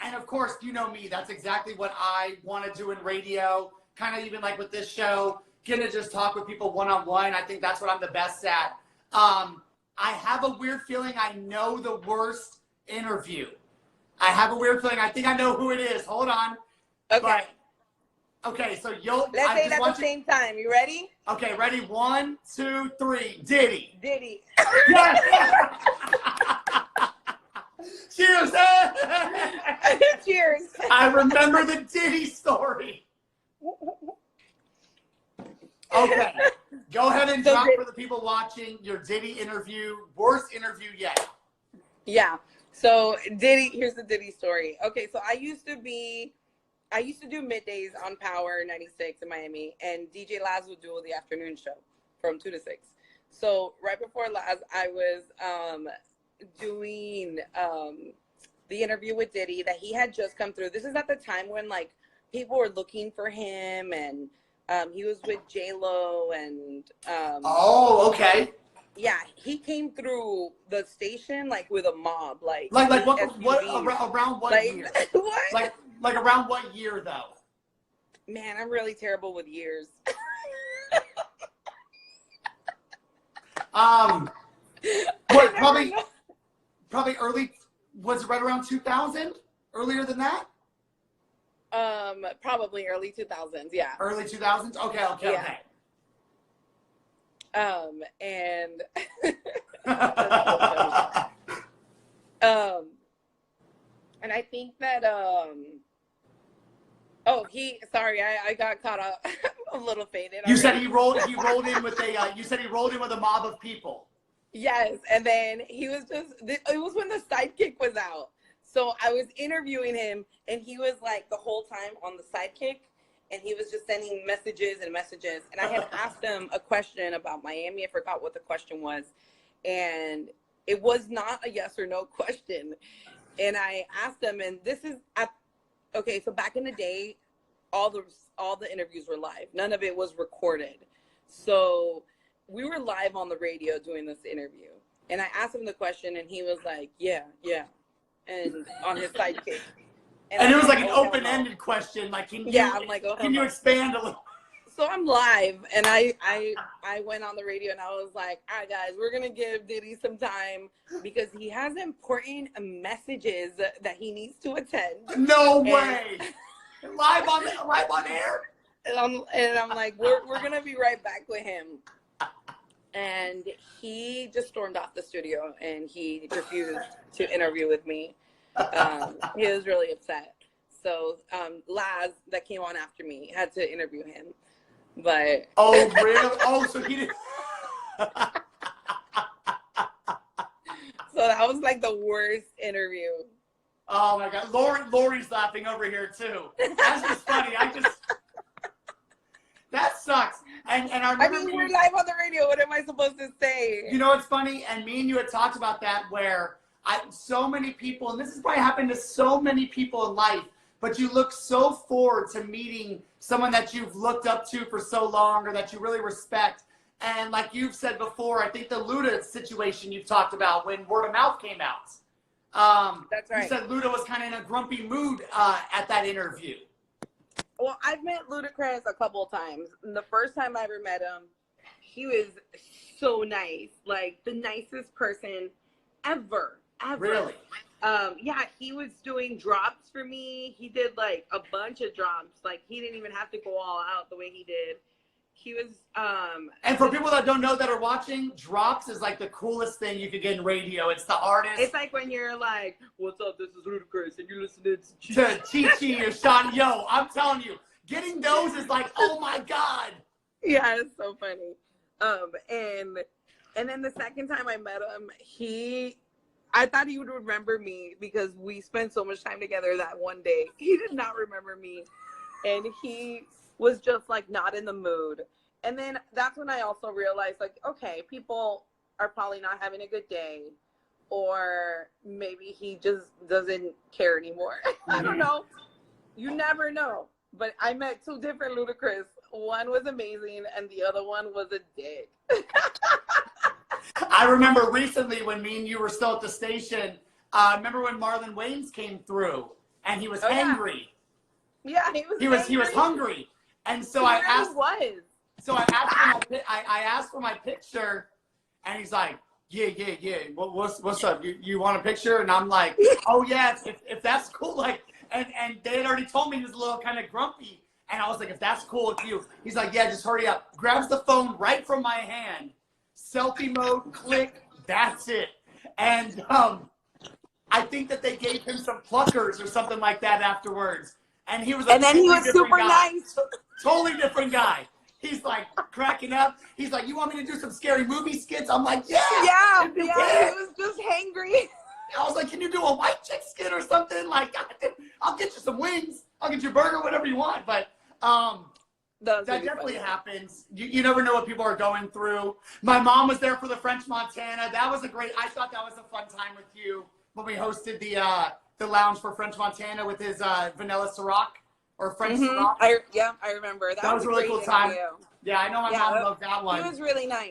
And of course, you know me. That's exactly what I want to do in radio. Kind of even like with this show, gonna just talk with people one-on-one. I think that's what I'm the best at. I have a weird feeling I know the worst interview. I have a weird feeling. I think I know who it is. Hold on. Okay. Okay, so let's say it at the same time. You ready? Okay, ready? 1, 2, 3. Diddy. Yes. Cheers. Cheers. I remember the Diddy story. Okay, go ahead and drop for the people watching your Diddy interview. Worst interview yet. Yeah. So Diddy, here's the Diddy story. Okay, so I used to do middays on Power 96 in Miami, and DJ Laz would do the afternoon show from 2 to 6. So right before Laz, I was doing the interview with Diddy that he had just come through. This is at the time when like people were looking for him, and he was with J-Lo and okay. Yeah, he came through the station like with a mob, like what around what year? What? Like around what year though? Man, I'm really terrible with years. What probably early, was it right around 2000? Earlier than that? Probably early 2000s, yeah. Early 2000s? Okay. And and I think that Oh, sorry, I got caught up a little faded. You said Already. he rolled in with a, you said he rolled in with a mob of people. Yes, and then he was it was when the sidekick was out. So I was interviewing him, and he was like the whole time on the sidekick, and he was just sending messages and messages. And I had asked him a question about Miami. I forgot what the question was, and it was not a yes or no question. And I asked him, and this is okay. So back in the day, all the interviews were live. None of it was recorded. So we were live on the radio doing this interview, and I asked him the question, and he was like, "Yeah, yeah," and on his sidekick. And it was like an open-ended question, like, I'm like, oh, can you expand a little? So I'm live, and I went on the radio, and I was like, all right, guys, we're gonna give Diddy some time because he has important messages that he needs to attend. No way! Live on air? And I'm like, we're gonna be right back with him. And he just stormed off the studio, and he refused to interview with me. He was really upset. So Laz, that came on after me, had to interview him. But oh, really? Oh, so he did. So that was like the worst interview. Oh my God, Lori's laughing over here too. That's just funny. That sucks. And I remember we're live on the radio. What am I supposed to say? You know what's funny? And me and you had talked about that where so many people, and this has probably happened to so many people in life, but you look so forward to meeting someone that you've looked up to for so long or that you really respect. And like you've said before, I think the Luda situation you've talked about when Word of Mouth came out. That's right. You said Luda was kind of in a grumpy mood at that interview. Well, I've met Ludacris a couple of times. And the first time I ever met him, he was so nice. Like the nicest person ever. Really? Yeah, he was doing drops for me. He did like a bunch of drops. Like he didn't even have to go all out the way he did. He was and for people that don't know that are watching, drops is like the coolest thing you could get in radio. It's the artist. It's like when you're like, "What's up? This is Ludacris," and you're listening to Chi-Chi or Shadia. Yo, I'm telling you, getting those is like, oh my God. Yeah, it's so funny. And then the second time I met him, I thought he would remember me because we spent so much time together that one day. He did not remember me. And he was just like not in the mood. And then that's when I also realized like, okay, people are probably not having a good day, or maybe he just doesn't care anymore. I don't know. You never know. But I met two different Ludacris. One was amazing and the other one was a dick. I remember recently when me and you were still at the station, remember when Marlon Wayans came through and he was angry. Yeah, he was hungry. And so I asked for my picture, and he's like, yeah. What's up? You want a picture? And I'm like, oh yeah, if that's cool. Like, and they had already told me he was a little kind of grumpy, and I was like, if that's cool with you, he's like, yeah, just hurry up. Grabs the phone right from my hand, selfie mode, click, that's it. And I think that they gave him some pluckers or something like that afterwards. And he was and then he was super nice. Totally different guy. He's like cracking up. He's like, you want me to do some scary movie skits? I'm like, yeah. Yeah. He was just hangry. I was like, can you do a white chick skit or something? Like, I'll get you some wings. I'll get you a burger, whatever you want. But that definitely happens. You never know what people are going through. My mom was there for the French Montana. I thought that was a fun time with you when we hosted the lounge for French Montana with his vanilla Ciroc or French Ciroc. I remember. That was a really cool time. Yeah, I know my mom loved that one. He was really nice.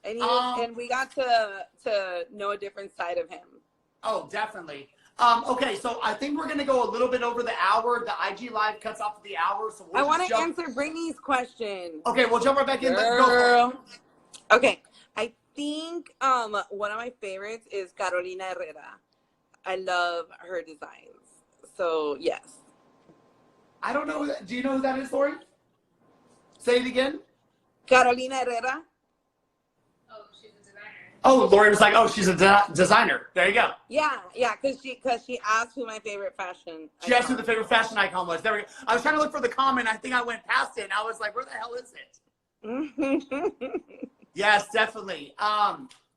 And and we got to know a different side of him. Oh, definitely. Okay, so I think we're going to go a little bit over the hour. The IG Live cuts off at the hour. So I want to answer Brittany's question. Okay, we'll jump right back in. Girl. Go for it. Okay, I think one of my favorites is Carolina Herrera. I love her designs. So, yes. I don't know. Do you know who that is, Lori? Say it again. Carolina Herrera. Oh, she's a designer. Oh, Lori was like, oh, she's a designer. There you go. Yeah, because she asked who my favorite fashion. She asked who the favorite fashion icon was. There we go. I was trying to look for the comment. I think I went past it. And I was like, where the hell is it? Yes, definitely.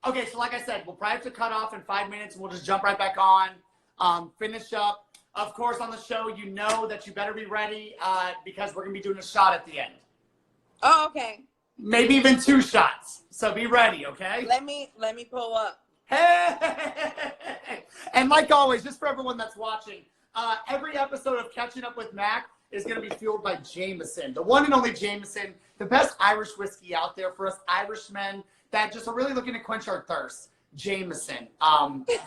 Okay, so like I said, we'll probably have to cut off in 5 minutes and we'll just jump right back on, finish up. Of course, on the show, you know that you better be ready because we're going to be doing a shot at the end. Oh, okay. Maybe even 2 shots. So be ready, okay? Let me pull up. Hey! And like always, just for everyone that's watching, every episode of Catching Up with Mac is going to be fueled by Jameson, the one and only Jameson, the best Irish whiskey out there for us Irishmen that just are really looking to quench our thirst. Jameson.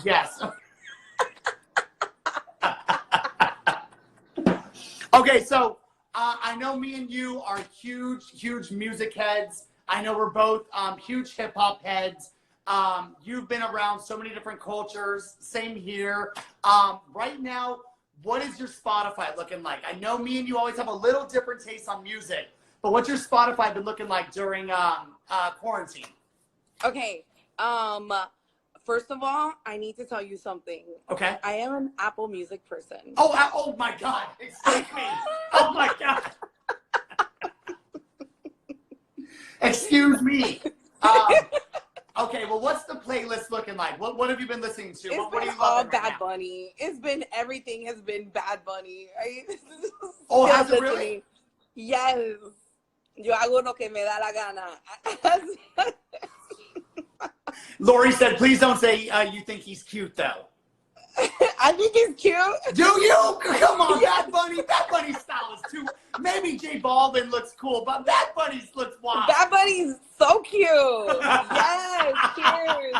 Yes. Okay, so I know me and you are huge music heads. I know we're both huge hip hop heads. You've been around so many different cultures. Same here. Right now, what is your Spotify looking like? I know me and you always have a little different taste on music, but what's your Spotify been looking like during quarantine? Okay. First of all, I need to tell you something. Okay. I am an Apple Music person. Oh my God. Excuse me. Oh my God. Excuse me. Okay, well, what's the playlist looking like? What have you been listening to? It's what been are you all loving right Bad now? Bunny. Everything has been Bad Bunny. Oh, has it Still really? listening. Yes. Yo hago lo que me da la gana. Lori said, please don't say you think he's cute, though. I think he's cute. Do you? Come on, Bad Bunny. Bad Bunny's style is too. Maybe J Balvin looks cool, but Bad Bunny's looks wild. Bad Bunny's so cute. Yes, cheers.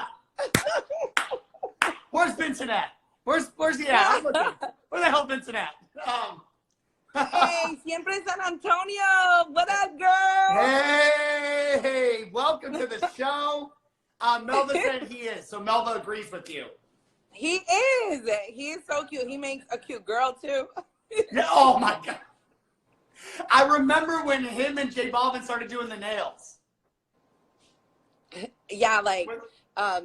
Where's Vincent at? Where's he at? I'm looking. Where the hell Vincent at? Hey, siempre San Antonio. What up, girl? Hey, welcome to the show. Melva said he is, so Melva agrees with you. He is. He is so cute. He makes a cute girl, too. Yeah, oh, my God. I remember when him and J Balvin started doing the nails. Yeah, like,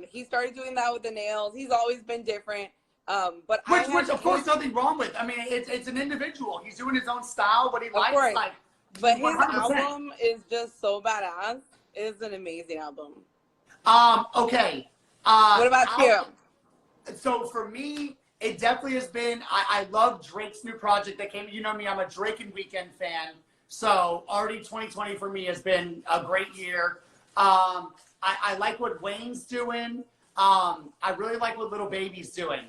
he started doing that with the nails. He's always been different. But Which of course, nothing wrong with. I mean, it's an individual. He's doing his own style, what he likes. Course. Like, but his 100%. album is just so badass. It's an amazing album. Okay. What about you? So for me, it definitely has been, I love Drake's new project that came, you know me, I'm a Drake and Weekend fan. So already 2020 for me has been a great year. I like what Wayne's doing. I really like what Lil Baby's doing.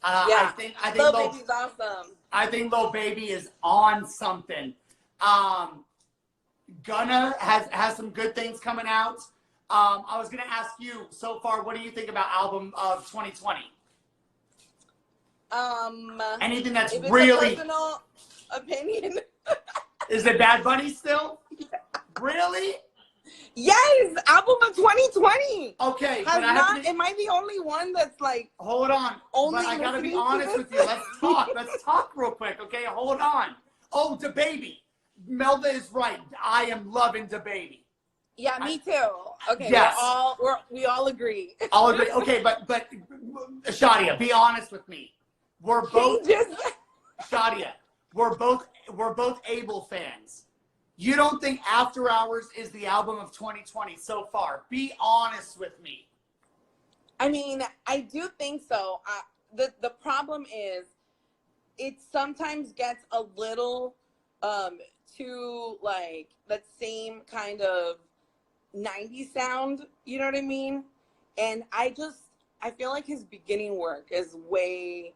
Yeah, I think Lil Baby's awesome. I think Lil Baby is on something. Gunna has some good things coming out. I was gonna ask you, so far, what do you think about album of 2020? Anything that's if it's really a personal opinion. Is it Bad Bunny still? Really? Yes, album of 2020. Okay, Has but I have to, am I the only one that's like hold on. only But I gotta be listening to honest this? with you. Let's talk real quick, okay? Hold on. Oh, DaBaby. Melva is right. I am loving DaBaby. Yeah, me too. Okay, Yes. we all agree. I'll agree. Okay, but Shadia, be honest with me. We're both Shadia. We're both Able fans. You don't think After Hours is the album of 2020 so far? Be honest with me. I mean, I do think so. The problem is, it sometimes gets a little too like that same kind of 90s sound. You know what I mean? And I feel like his beginning work is way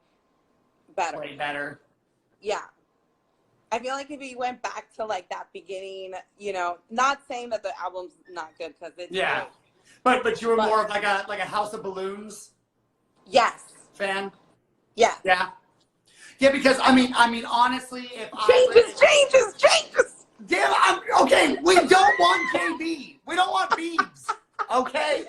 better. Way better. Yeah. I feel like if he went back to like that beginning, you know, not saying that the album's not good because it's Yeah. great. But you were more of like a House of Balloons Yes. fan. Yeah. Yeah. Yeah, because I mean honestly, if Changes. damn, okay, we don't want KB. We don't want Beebs. Okay?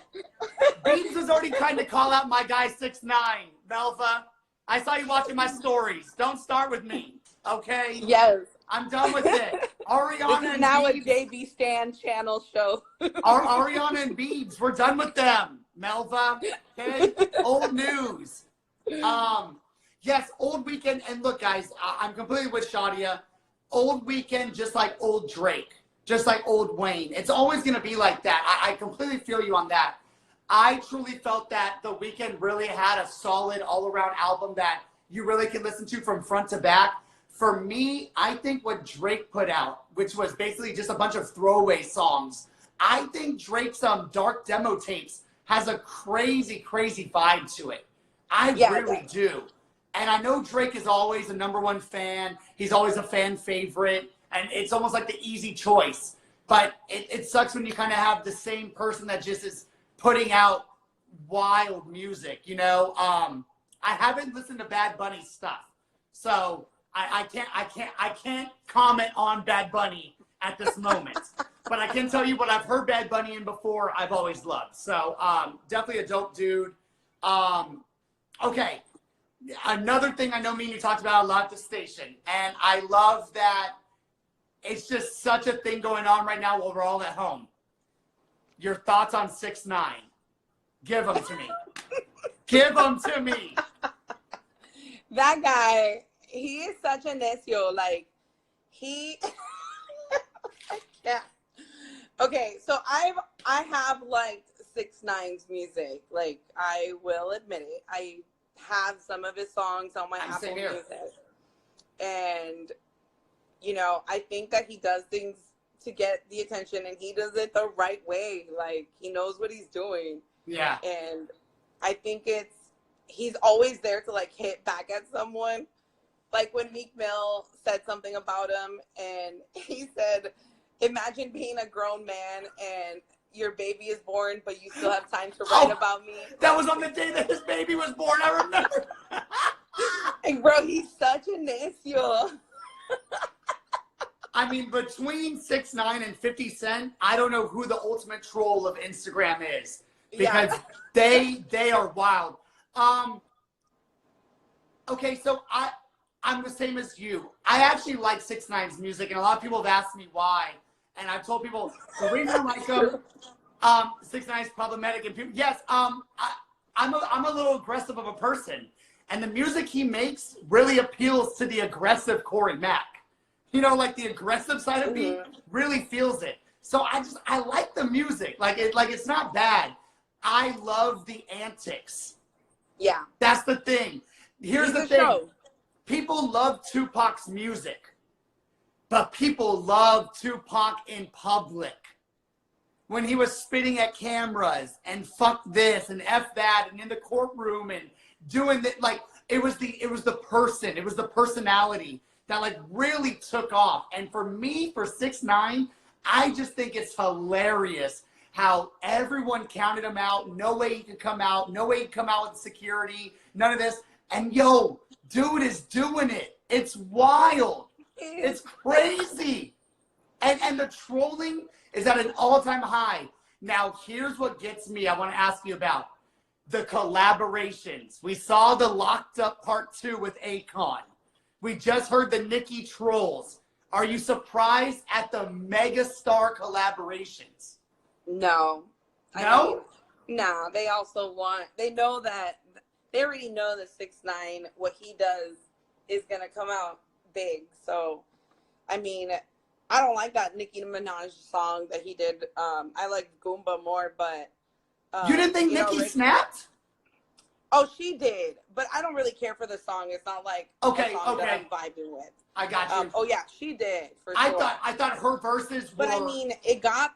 Beebs was already trying to call out my guy 6ix9ine, Melva. I saw you watching my stories. Don't start with me. Okay? Yes. I'm done with it. Ariana This is and now Biebs, a JB Stan channel show. Ariana and Biebs, we're done with them. Melva, okay? Old news. Yes, Old Weekend. And look, guys, I'm completely with Shadia. Old Weekend, just like old Drake, just like old Wayne. It's always going to be like that. I completely feel you on that. I truly felt that The Weeknd really had a solid all-around album that you really can listen to from front to back. For me, I think what Drake put out, which was basically just a bunch of throwaway songs, I think Drake's dark demo tapes has a crazy, crazy vibe to it. I really do. And I know Drake is always a #1 fan. He's always a fan favorite. And it's almost like the easy choice. But it sucks when you kind of have the same person that just is putting out wild music, you know? I haven't listened to Bad Bunny stuff. So I can't comment on Bad Bunny at this moment. But I can tell you what I've heard Bad Bunny in before, I've always loved. So definitely a dope dude. Okay. Another thing I know me and you talked about a lot at the station, and I love that it's just such a thing going on right now while we're all at home. Your thoughts on 6ix9ine? Give them to me. Give them to me. That guy, he is such a necio. Like, he... Yeah. Okay, so I have liked 6ix9ine's music. Like, I will admit it. I have some of his songs on my Apple Music. And, you know, I think that he does things to get the attention, and he does it the right way. Like, he knows what he's doing. Yeah. And I think he's always there to, like, hit back at someone. Like, when Meek Mill said something about him, and he said, imagine being a grown man and your baby is born, but you still have time to write about me. That was on the day that his baby was born, I remember. And bro, he's such a necio. I mean, between 6ix9ine and 50 Cent, I don't know who the ultimate troll of Instagram is. Because they are wild. Okay, so I'm the same as you. I actually like 6ix9ine's music, and a lot of people have asked me why. And I've told people the reason I like him, 6ix9ine is problematic, and people, yes, I'm a little aggressive of a person, and the music he makes really appeals to the aggressive Corey Mack. You know, like the aggressive side of me really feels it. So I like the music. Like it's not bad. I love the antics. Yeah, that's the thing. Here's the thing. People love Tupac's music. But people love Tupac in public. When he was spitting at cameras and fuck this and F that and in the courtroom and doing that, like it was the person, it was the personality that like really took off. And for me, for 6ix9ine, I just think it's hilarious how everyone counted him out. No way he could come out. No way he'd come out with security. None of this. And yo, dude is doing it. It's wild. It's crazy. And the trolling is at an all-time high. Now, here's what gets me. I want to ask you about the collaborations. We saw the Locked Up Part 2 with Akon. We just heard the Nicki trolls. Are you surprised at the megastar collaborations? No. No? No, they also they know that, they already know that 6ix9ine, what he does is going to come out big. So, I mean, I don't like that Nicki Minaj song that he did. I like Goomba more, but you didn't think Nicki snapped? Oh, she did, but I don't really care for the song. It's not like a song that I'm vibing with. I got you. Oh yeah, she did for sure. I thought her verses were. But I mean, it got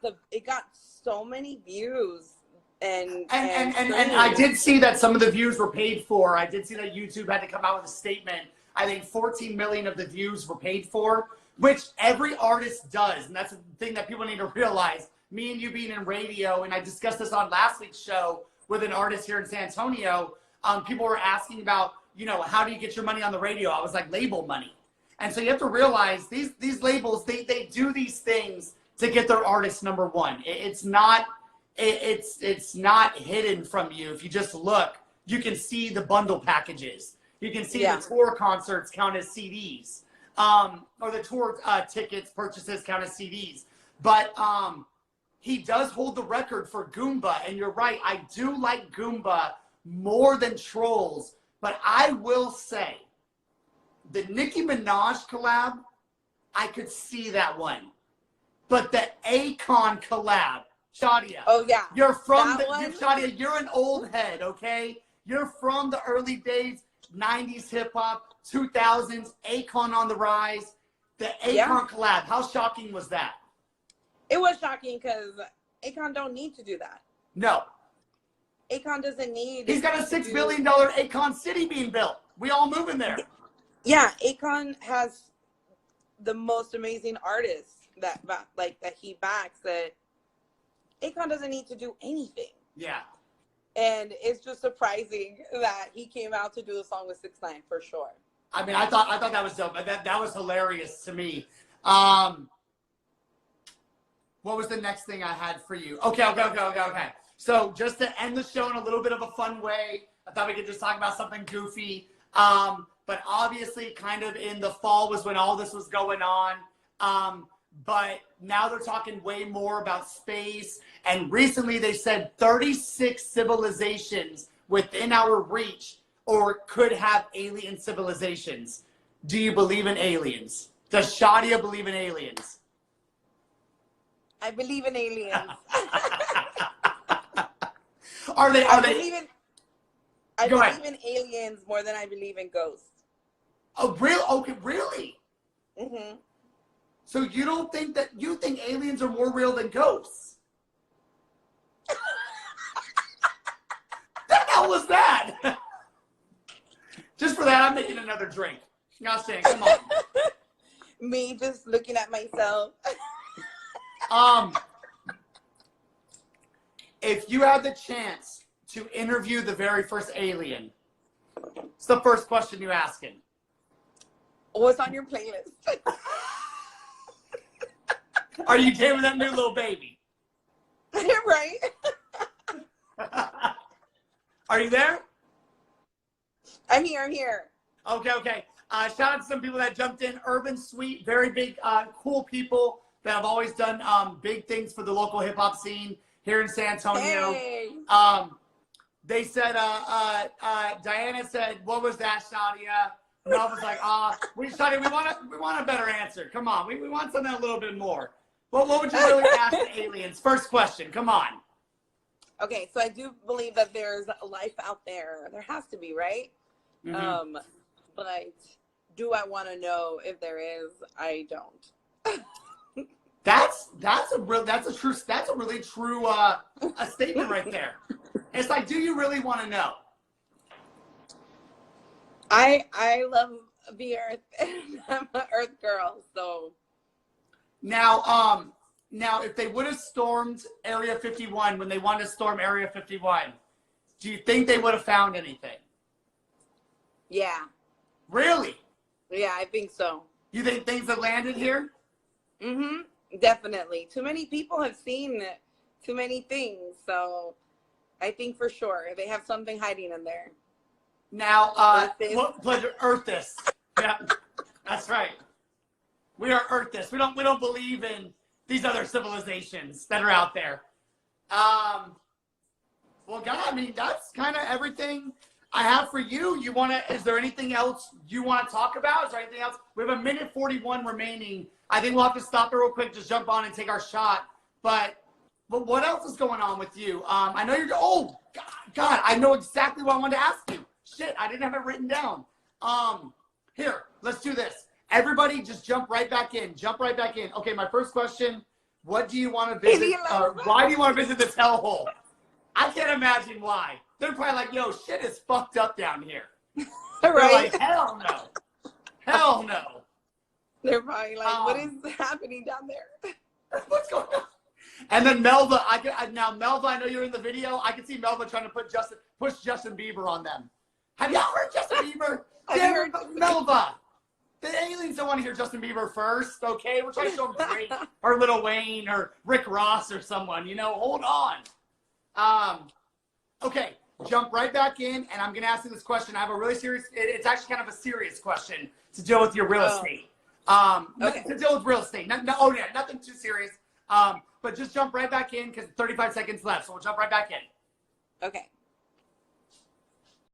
so many views. And I did see that some of the views were paid for. I did see that YouTube had to come out with a statement. I think 14 million of the views were paid for, which every artist does. And that's the thing that people need to realize. Me and you being in radio, and I discussed this on last week's show with an artist here in San Antonio. People were asking about, you know, how do you get your money on the radio? I was like, label money. And so you have to realize these labels, they do these things to get their artist #1. It's not hidden from you. If you just look, you can see the bundle packages. You can see the tour concerts count as CDs, or the tour tickets purchases count as CDs. But he does hold the record for Goomba. And you're right, I do like Goomba more than Trolls. But I will say, the Nicki Minaj collab, I could see that one. But the Akon collab, Shadia. Oh, yeah. You're from Shadia, you're an old head, okay? You're from the early days, 90s hip-hop, 2000s, Akon on the rise. The Akon collab, how shocking was that? It was shocking because Akon don't need to do that. No. Akon doesn't need. He's got a $6 billion Akon city being built. We all move in there. Yeah, Akon has the most amazing artists that he backs. That Akon doesn't need to do anything. Yeah. And it's just surprising that he came out to do a song with 6ix9ine for sure. I mean, I thought that was dope. That was hilarious to me. What was the next thing I had for you? Okay. So just to end the show in a little bit of a fun way, I thought we could just talk about something goofy. But obviously kind of in the fall was when all this was going on. But now they're talking way more about space. And recently they said 36 civilizations within our reach or could have alien civilizations. Do you believe in aliens? Does Shadia believe in aliens? I believe in aliens. I believe in aliens more than I believe in ghosts. Oh, really? Okay, really? Mm-hmm. So you think aliens are more real than ghosts? The hell was that? Just for that, I'm making another drink. Not saying, come on. Me just looking at myself. If you had the chance to interview the very first alien, it's the first question you ask him. What's on your playlist? Are you jamming that new little baby? Right. Are you there? I'm here. Okay. Shout out to some people that jumped in. Urban Sweet, very big, cool people that have always done big things for the local hip hop scene here in San Antonio. Hey. They said, Diana said, "What was that, Shadia?" And I was like, Shadia, we want a better answer. Come on, we want something a little bit more. Well, what would you really ask the aliens? First question, come on. Okay, so I do believe that there's life out there. There has to be, right? Mm-hmm. But do I want to know if there is? I don't. That's a really true a statement right there. It's like, do you really want to know? I love the earth, and I'm an earth girl, so. Now, if they would have stormed Area 51 when they wanted to storm Area 51, do you think they would have found anything? Yeah. Really? Yeah, I think so. You think things have landed here? Mm-hmm. Definitely. Too many people have seen too many things, so I think for sure they have something hiding in there. Now, Earthis. Yeah, that's right. We are Earthis. We don't believe in these other civilizations that are out there. Well, God, I mean, that's kind of everything I have for you. Is there anything else you want to talk about? Is there anything else? We have 1:41 remaining. I think we'll have to stop it real quick, just jump on and take our shot. But what else is going on with you? I know God, I know exactly what I wanted to ask you. Shit, I didn't have it written down. Here, let's do this. Everybody just jump right back in. Okay, my first question, what do you want to visit? Why do you want to visit this hellhole? I can't imagine why. They're probably like, yo, shit is fucked up down here. Right? They're like, hell no. Hell no. They're probably like, what is happening down there? What's going on? And then Melva, Melva, I know you're in the video. I can see Melva trying to push Justin Bieber on them. Have y'all heard Justin Bieber? Melva. The aliens don't want to hear Justin Bieber first, okay? We're trying to show them Drake or Lil Wayne or Rick Ross or someone, hold on. Okay, jump right back in, and I'm going to ask you this question. I have a really serious, it's actually kind of a serious question to deal with your real estate. Okay. To deal with real estate. Nothing too serious. But just jump right back in because 35 seconds left. So we'll jump right back in. Okay.